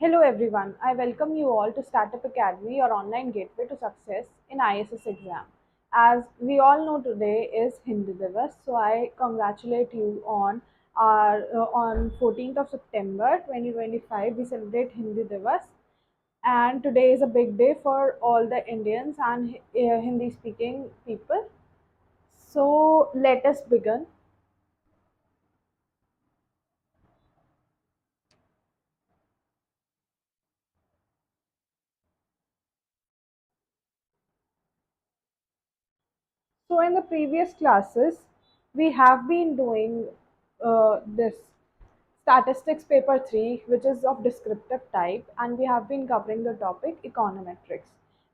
Hello everyone, I welcome you all to Startup Academy, your online gateway to success in ISS exam. As we all know, today is Hindi Divas, so I congratulate you on 14th of September 2025. We celebrate Hindi Divas, and today is a big day for all the Indians and Hindi speaking people. So let us begin. So in the previous classes, we have been doing this statistics paper 3, which is of descriptive type, and we have been covering the topic econometrics.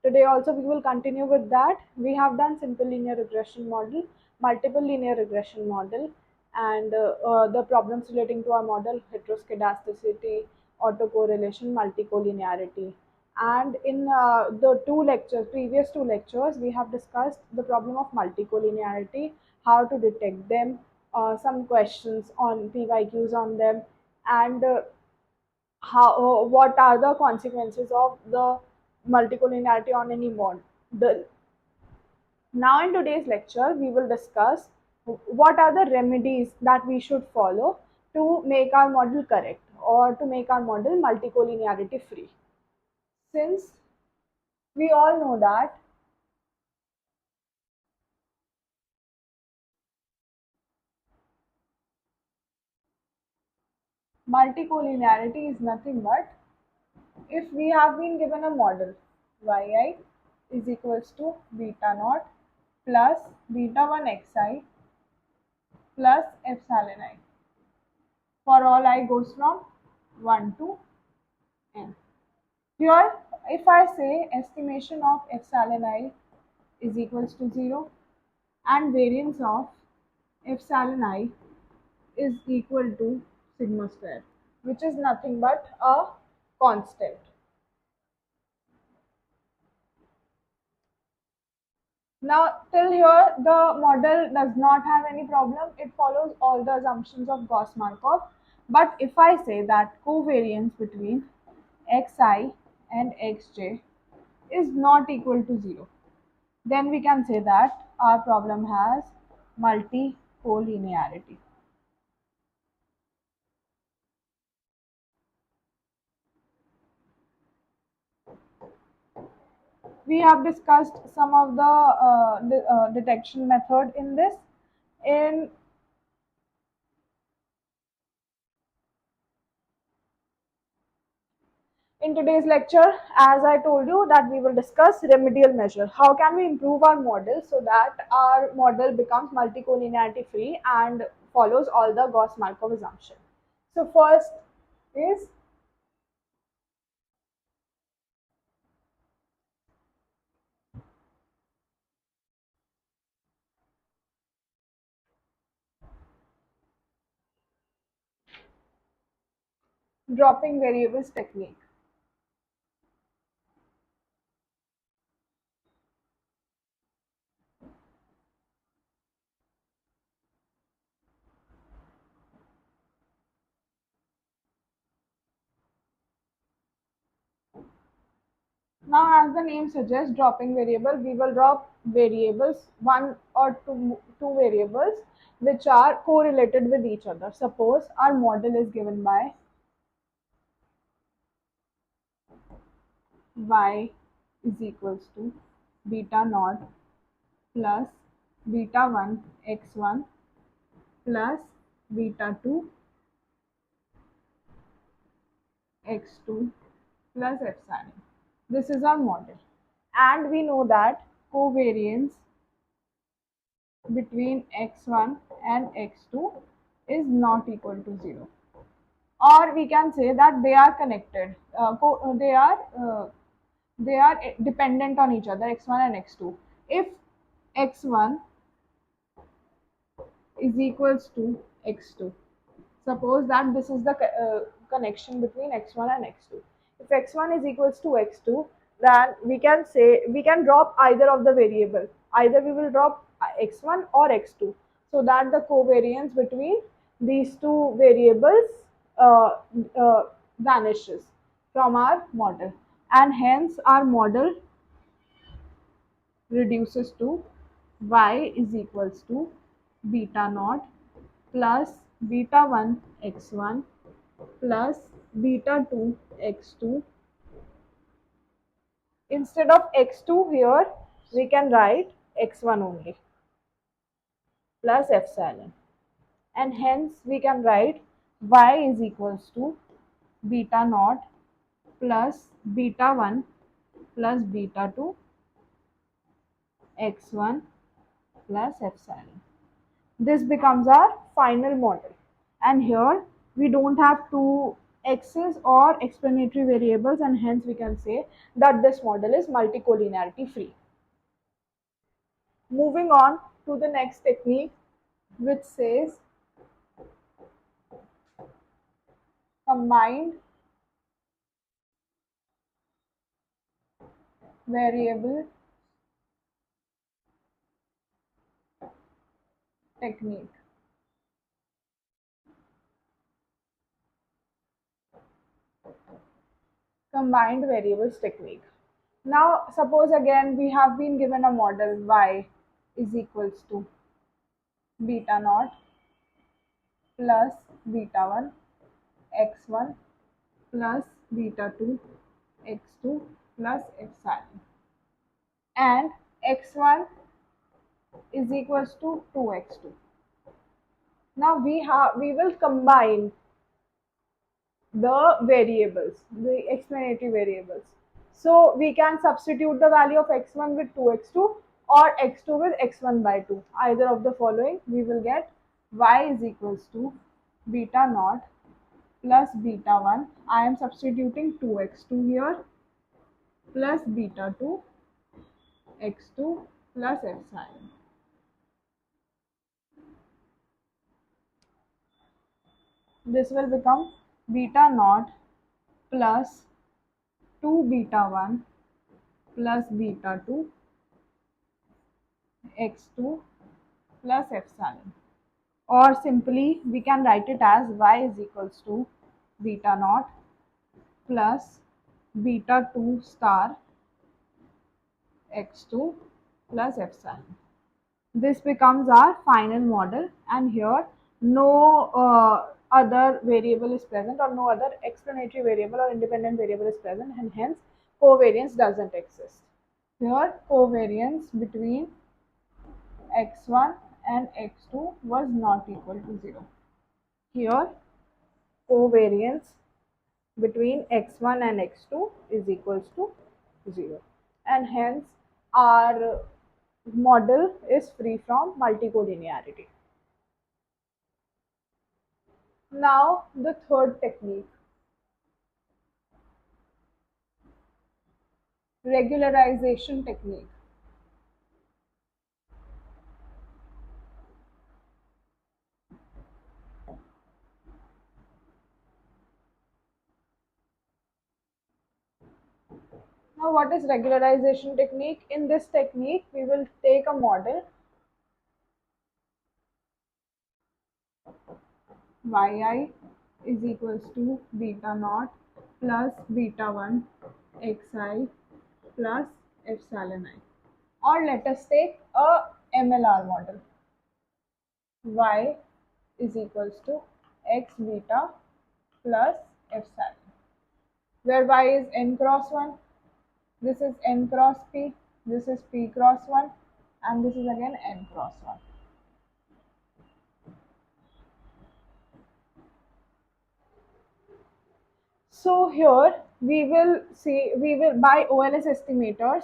Today also we will continue with that. We have done simple linear regression model, multiple linear regression model, and the problems relating to our model, heteroscedasticity, autocorrelation, multicollinearity. And in the previous two lectures, we have discussed the problem of multicollinearity, how to detect them, some questions on PYQs on them, and what are the consequences of the multicollinearity on any model. Now, in today's lecture, we will discuss what are the remedies that we should follow to make our model correct or to make our model multicollinearity free. Since we all know that multicollinearity is nothing but if we have been given a model yi is equals to beta naught plus beta 1 xi plus epsilon I for all I goes from 1 to n. Here, if I say estimation of epsilon I is equals to 0 and variance of epsilon I is equal to sigma square, which is nothing but a constant. Now, till here, the model does not have any problem. It follows all the assumptions of Gauss-Markov. But if I say that covariance between xi and xj is not equal to 0, then we can say that our problem has multicollinearity. We have discussed some of the detection method in this. In In today's lecture, as I told you, that we will discuss remedial measure. How can we improve our model so that our model becomes multicollinearity free and follows all the Gauss-Markov assumption. So first is dropping variables technique. Now, as the name suggests, dropping variable, we will drop variables, one or two variables, which are correlated with each other. Suppose our model is given by y is equals to beta naught plus beta 1 x1 plus beta 2 x2 plus epsilon. This is our model. And we know that covariance between x1 and x2 is not equal to 0. Or we can say that they are connected. They are dependent on each other, x1 and x2. If x1 is equals to x2, suppose that this is the connection between x1 and x2. If x1 is equals to x2, then we can say we can drop either of the variable. Either we will drop x1 or x2, so that the covariance between these two variables uh, uh, vanishes. from our model, and hence our model reduces to y is equals to beta naught plus beta 1 x1 plus beta 2 x2. Instead of x2 here, we can write x1 only plus epsilon, and hence we can write y is equals to beta naught plus beta 1 plus beta 2 x1 plus epsilon. This becomes our final model, and here we don't have two x's or explanatory variables, and hence we can say that this model is multicollinearity free. Moving on to the next technique, which says combined variable technique. Combined variables technique. Now suppose again we have been given a model y is equals to beta naught plus beta 1 x1 plus beta 2 x2 plus epsilon, and x1 is equals to 2x2. Now we will combine the variables, the explanatory variables. So we can substitute the value of x1 with 2x2 or x2 with x1 by 2. Either of the following, we will get y is equals to beta naught plus beta 1. I am substituting 2x2 here plus beta 2 x2 plus epsilon. This will become beta naught plus 2 beta 1 plus beta 2 x2 plus epsilon, or simply we can write it as y is equals to beta naught plus beta 2 star x2 plus epsilon. This becomes our final model, and here no other variable is present, or no other explanatory variable or independent variable is present, and hence covariance doesn't exist. Here covariance between x1 and x2 was not equal to 0. Here covariance between x1 and x2 is equals to 0, and hence our model is free from multicollinearity. Now the third technique, regularization technique. Now what is regularization technique? In this technique we will take a model yi is equals to beta naught plus beta 1 xi plus epsilon I, or let us take a MLR model y is equals to x beta plus epsilon, where y is n cross 1, this is n cross p, this is p cross 1, and this is again n cross 1. So here we will see, we will by OLS estimators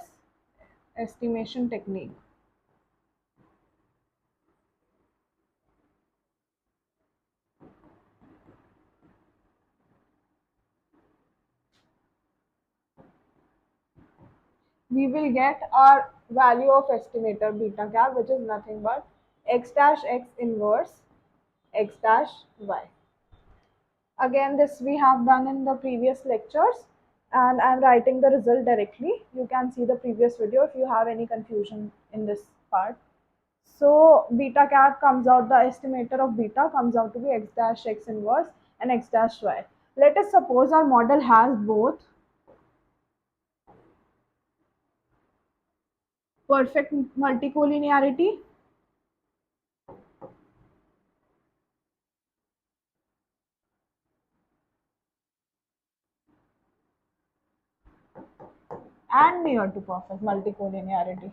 estimation technique. We will get our value of estimator beta cap, which is nothing but x dash x inverse x dash y. Again, this we have done in the previous lectures, and I am writing the result directly. You can see the previous video if you have any confusion in this part. So beta cap comes out, the estimator of beta comes out to be x dash x inverse and x dash y. Let us suppose our model has both perfect multicollinearity and near to perfect multicollinearity.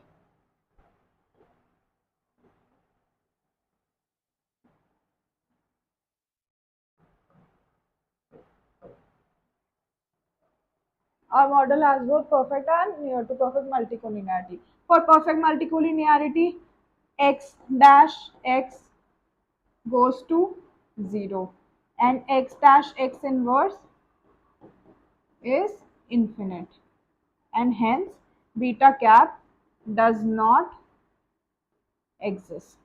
Our model has both perfect and near to perfect multicollinearity. For perfect multicollinearity, x dash x goes to 0 and x dash x inverse is infinite, and hence beta cap does not exist.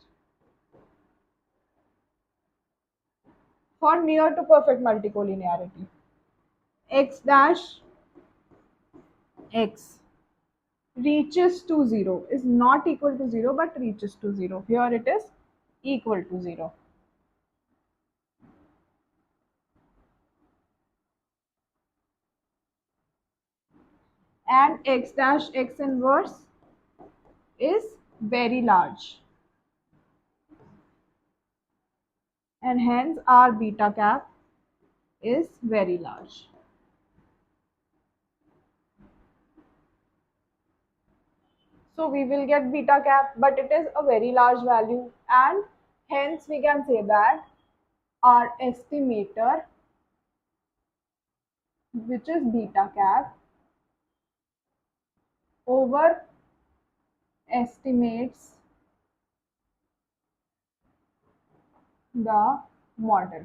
For near to perfect multicollinearity, x dash x reaches to 0 is not equal to 0 but reaches to 0. Here it is equal to 0. And x dash x inverse is very large, and hence our beta cap is very large. So we will get beta cap, but it is a very large value, and hence we can say that our estimator, which is beta cap, overestimates the model.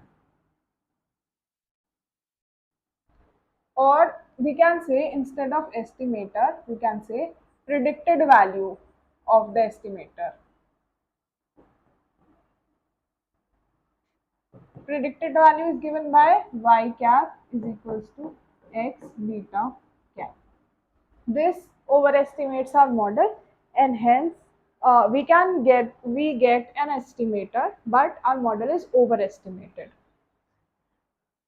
Or we can say, instead of estimator, we can say predicted value of the estimator. Predicted value is given by y cap is equals to x beta cap. This overestimates our model, and hence we get an estimator, but our model is overestimated.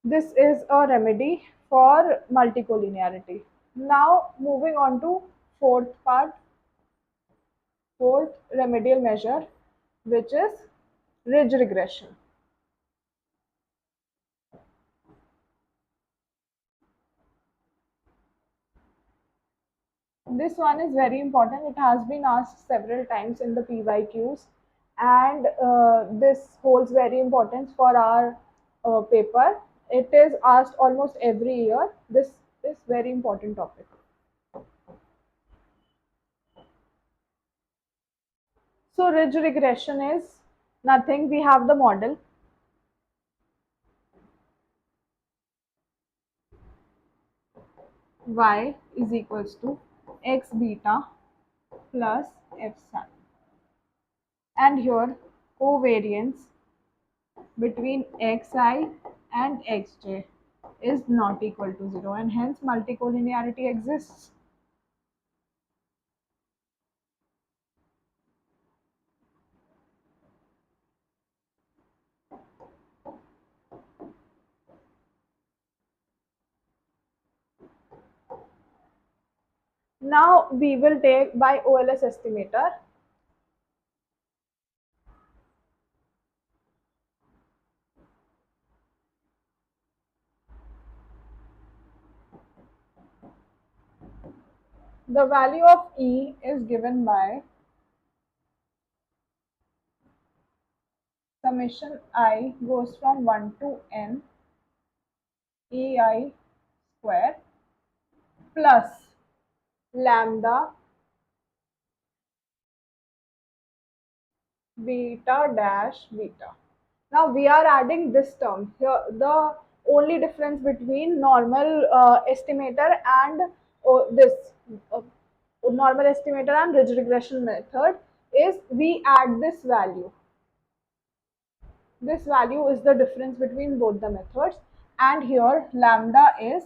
This is a remedy for multicollinearity. Now moving on to fourth part, fourth remedial measure, which is ridge regression. This one is very important. It has been asked several times in the PYQs, and this holds very importance for our paper. It is asked almost every year. This is very important topic. So ridge regression is nothing. We have the model. Y is equals to x beta plus epsilon, and here covariance between xi and xj is not equal to 0, and hence multicollinearity exists. Now we will take by OLS estimator. The value of E is given by summation I goes from 1 to n AI square plus lambda beta dash beta. Now we are adding this term here. The only difference between normal estimator and this uh, normal estimator and ridge regression method is we add this value. This value is the difference between both the methods, and here lambda is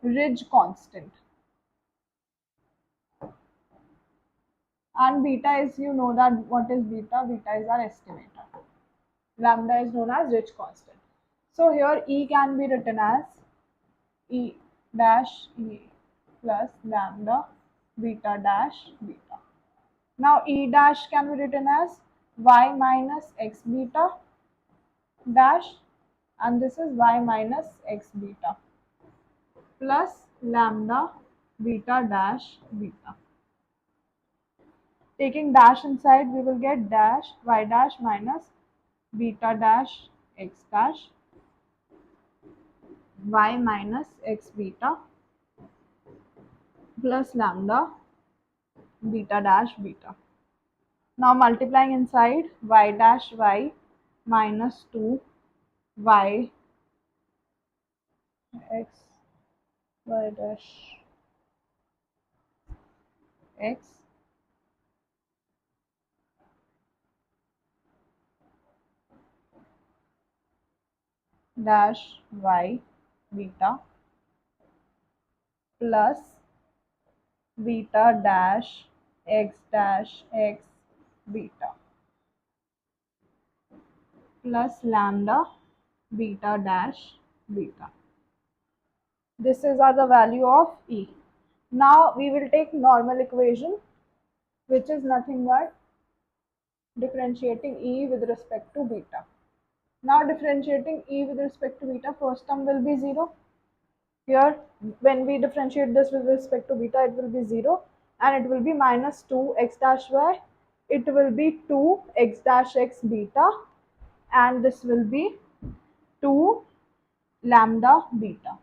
ridge constant, and beta is, you know that what is beta? Beta is our estimator. Lambda is known as ridge constant. So here E can be written as E dash E plus lambda beta dash beta. Now E dash can be written as y minus x beta dash, and this is y minus x beta plus lambda beta dash beta. Taking dash inside, we will get dash y dash minus beta dash x dash y minus x beta plus lambda beta dash beta. Now multiplying inside, y dash y minus 2 y x y dash x dash y beta plus beta dash x beta plus lambda beta dash beta. This is the value of E. Now we will take normal equation, which is nothing but differentiating E with respect to beta. Now differentiating E with respect to beta, first term will be 0. Here when we differentiate this with respect to beta, it will be 0 and it will be minus 2 x dash y. It will be 2 x dash x beta, and this will be 2 lambda beta.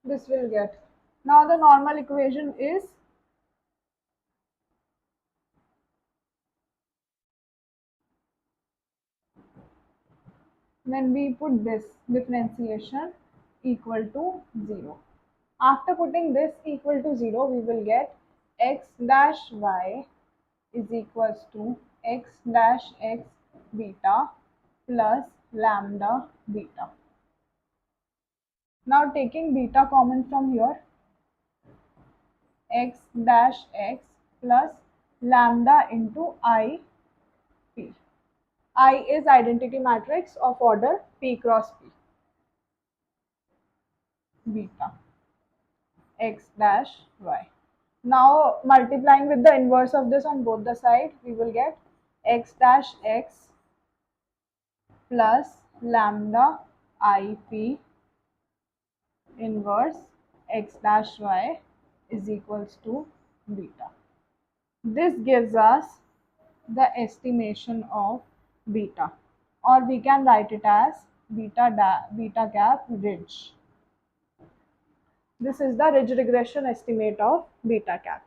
This will get. Now the normal equation is when we put this differentiation equal to 0. After putting this equal to 0, we will get x dash y is equals to x dash x beta plus lambda beta. Now taking beta common from here, x dash x plus lambda into I p. I is identity matrix of order p cross p. Beta x dash y. Now multiplying with the inverse of this on both the sides, we will get x dash x plus lambda ip inverse x dash y is equals to beta. This gives us the estimation of beta, or we can write it as beta gap ridge. This is the ridge regression estimate of beta cap.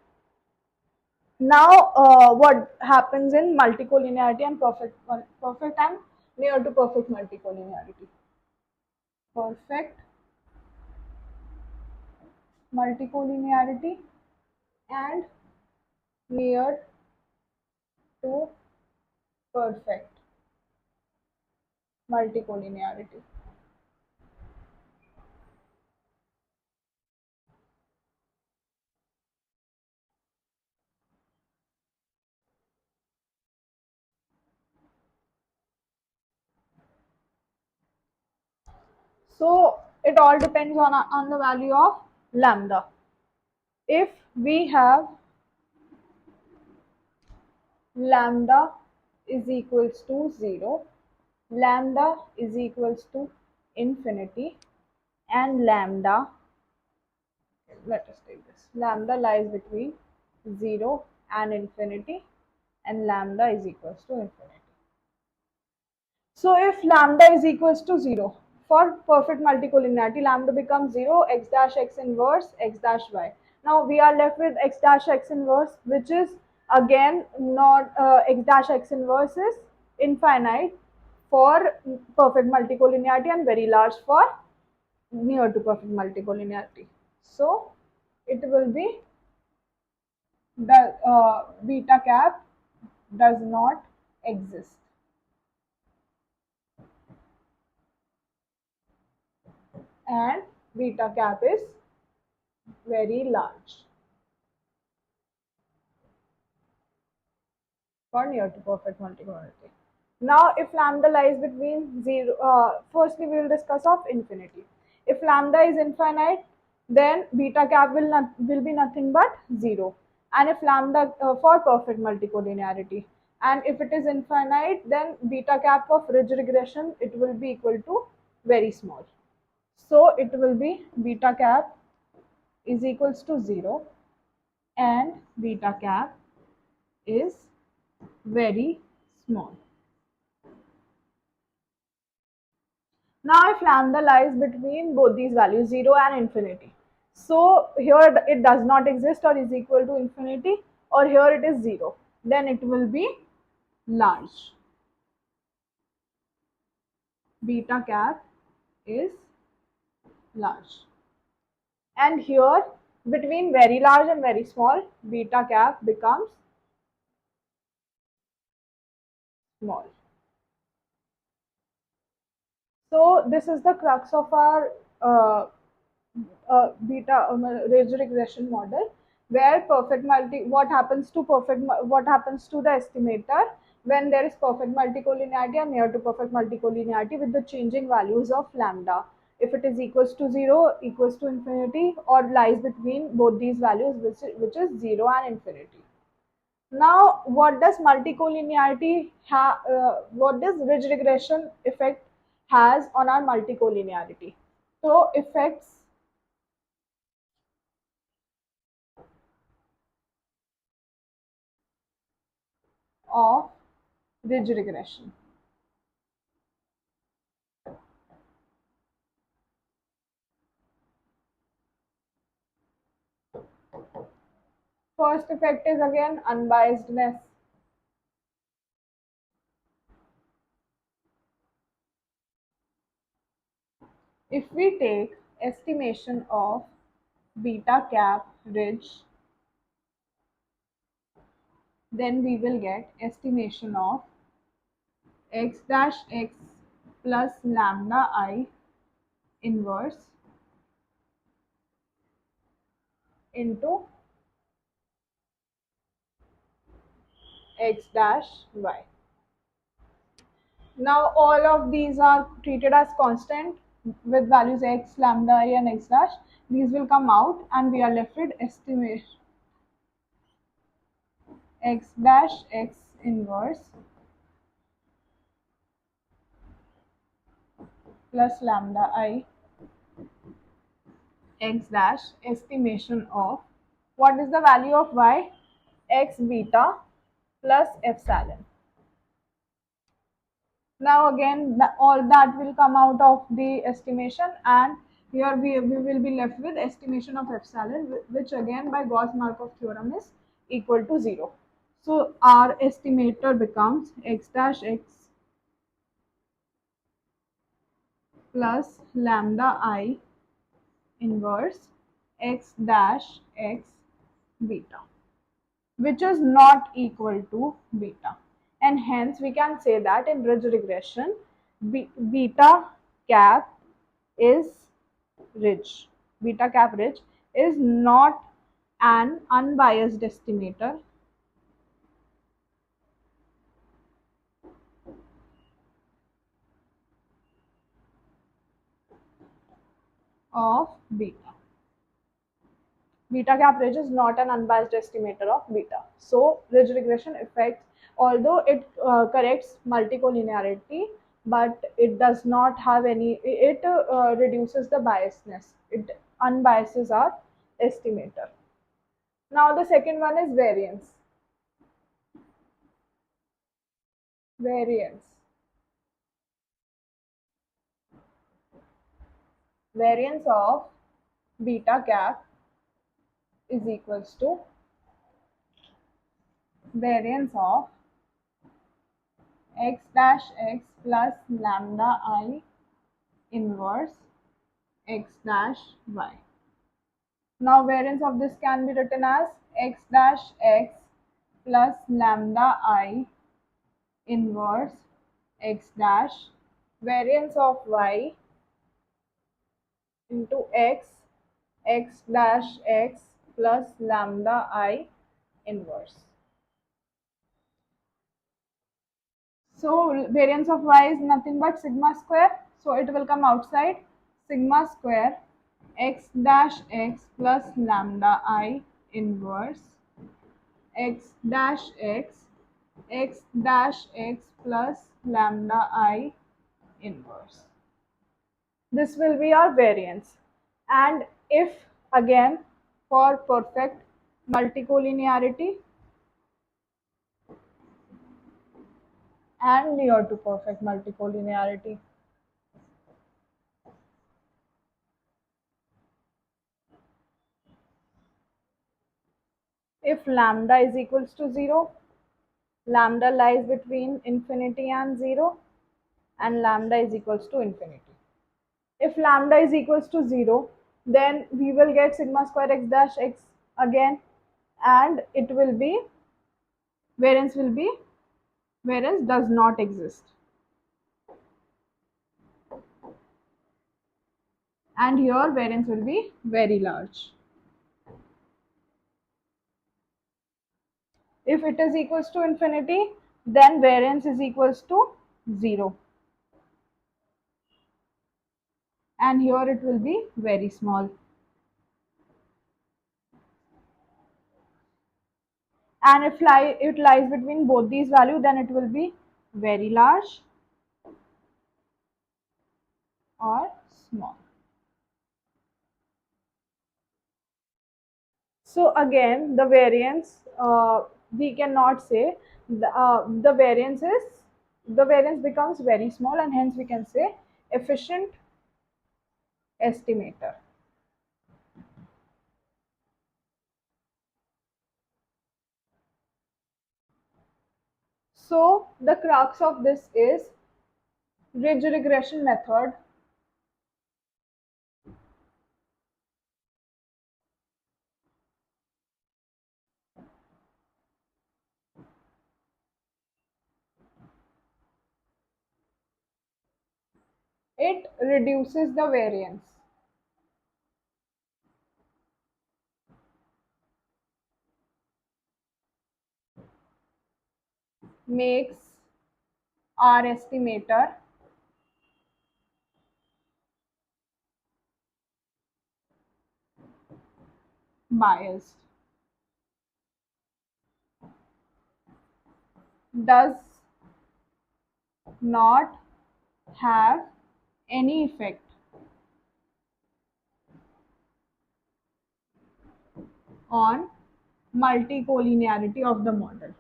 Now, what happens in multicollinearity and perfect and near to perfect multicollinearity? Perfect multicollinearity and near to perfect multicollinearity. So it all depends on the value of lambda. If we have lambda is equals to 0, lambda is equals to infinity, and lambda, let us take this, lambda lies between 0 and infinity, and lambda is equals to infinity. So if lambda is equals to 0, for perfect multicollinearity, lambda becomes 0, x dash x inverse, x dash y. Now we are left with x dash x inverse, which is again not x dash x inverse is infinite for perfect multicollinearity and very large for near to perfect multicollinearity. So it will be the beta cap does not exist, and beta cap is very large for near to perfect multicollinearity. Now, if lambda lies between zero, firstly we will discuss of infinity. If lambda is infinite, then beta cap will be nothing but zero. And if lambda for perfect multicollinearity, and if it is infinite, then beta cap of ridge regression it will be equal to very small. So it will be beta cap is equals to zero, and beta cap is very small. Now if lambda lies between both these values 0 and infinity, so here it does not exist or is equal to infinity, or here it is 0, then it will be large. Beta cap is large. And here between very large and very small, beta cap becomes small. So this is the crux of our uh, beta ridge regression model, where perfect multi what happens to the estimator when there is perfect multicollinearity and near to perfect multicollinearity with the changing values of lambda, if it is equals to 0, equals to infinity, or lies between both these values, which is 0 and infinity. Now, what does what does ridge regression effect has on our multicollinearity? So effects of ridge regression. First effect is again unbiasedness. If we take estimation of beta cap ridge, then we will get estimation of x dash x plus lambda I inverse into x dash y. Now all of these are treated as constant with values x, lambda I and x dash. These will come out and we are left with estimate x dash x inverse plus lambda I x dash estimation of what is the value of y, x beta plus epsilon. Now again all that will come out of the estimation, and here we will be left with estimation of epsilon, which again by Gauss-Markov theorem is equal to 0. So our estimator becomes x dash x plus lambda I inverse x dash x beta, which is not equal to beta. And hence we can say that in ridge regression, beta cap is ridge. Beta cap ridge is not an unbiased estimator of beta. Beta cap ridge is not an unbiased estimator of beta. So ridge regression affects, although it corrects multicollinearity, but it does not have any, it reduces the biasness. It unbiases our estimator. Now the second one is variance. Variance. Variance of beta cap is equals to variance of x dash x plus lambda I inverse x dash y. Now variance of this can be written as x dash x plus lambda I inverse x dash variance of y into x dash x plus lambda I inverse. So variance of y is nothing but sigma square. So it will come outside sigma square x dash x plus lambda I inverse x dash x dash x plus lambda I inverse. This will be our variance. And if again for perfect multicollinearity and near to perfect multicollinearity, if lambda is equals to 0, lambda lies between infinity and 0, and lambda is equals to infinity. If lambda is equals to 0, then we will get sigma square x dash x again, and it will be variance does not exist, and here variance will be very large. If it is equals to infinity, then variance is equals to 0, and here it will be very small. And if it lies between both these values, then it will be very large or small. So again, the variance, we cannot say the variance becomes very small, and hence we can say efficient estimator. So the crux of this is ridge regression method. It reduces the variance, makes our estimator biased, does not have any effect on multicollinearity of the model.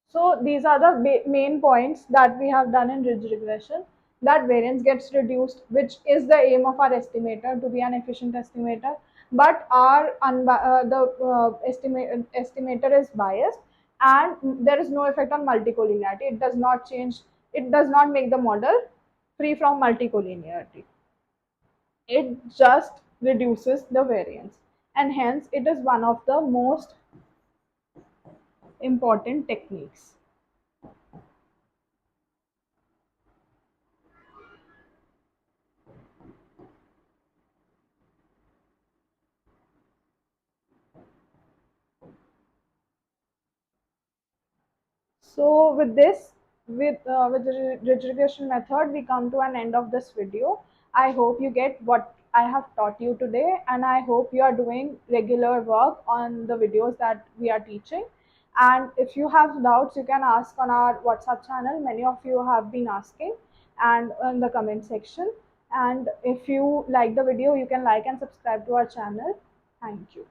So these are the main points that we have done in ridge regression. That variance gets reduced, which is the aim of our estimator, to be an efficient estimator. But our estimator is biased, and there is no effect on multicollinearity. It does not change. It does not make the model free from multicollinearity. It just reduces the variance, and hence it is one of the most important techniques. So with this, with the regression method, we come to an end of this video. I hope you get what I have taught you today, and I hope you are doing regular work on the videos that we are teaching. And if you have doubts, you can ask on our WhatsApp channel. Many of you have been asking, and in the comment section. And if you like the video, you can like and subscribe to our channel. Thank you.